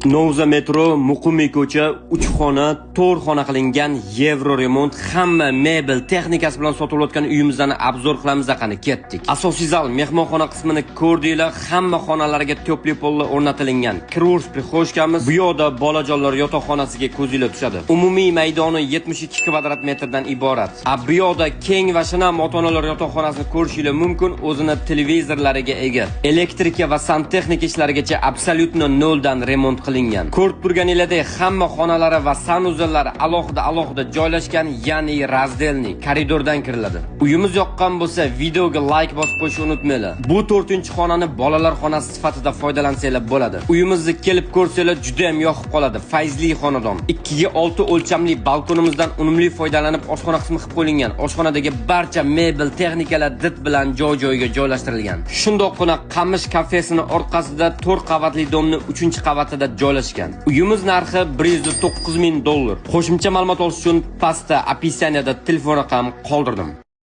Novza metro, Muqimiy ko'cha, 3 xona, 4 xona qilingan Yevro remont, hamma mebel texnikasi bilan sotilayotgan uyimizdan obzor qilamiz qani ketdik. Asosiy zal mehmonxona qismini ko'rdinglar, hamma xonalarga to'pli pollar o'rnatilgan. Kirurs prixoshkamiz, bu yoqda bolajonlar yotoqxonasiga ko'zinglar tushadi. Umumiy maydoni 72 kvadrat metrdan iborat. Bu yoqda keng va shinam ota-onalar yotoqxonasini ko'rishingiz mumkin, o'zini televizorlariga ega. Elektrika va santexnika ishlarigacha absolyutno noldan remont qilingan. Ko'rib turganinglardek hamma xonalari va sanuzallari alohida joylashgan, ya'ni razdelniy koridordan kiriladi. Uyimiz yoqqan bo'lsa, videoga like bosib qo'yishni unutmanglar. Bu 4-xonani bolalar xonasi sifatida foydalansanglar bo'ladi. Uyimizni kelib ko'rsanglar juda ham yoqib qoladi. Fayzli xonadon. 2 ga 6 o'lchamli balkonimizdan unumli foydalanib oshxona qismi qilib qo'yilgan. Oshxonadagi barcha mebel texnikalar dit bilan joy-joyiga joylashtirilgan. Shundoqqina Qamish kafesining orqasida 4 qavatli domni 3-qavatida joylashgan. Uyimiz narxi $109 ming. Qo'shimcha ma'lumot olish uchun pastda opisaniyada telefon raqam qoldirdim.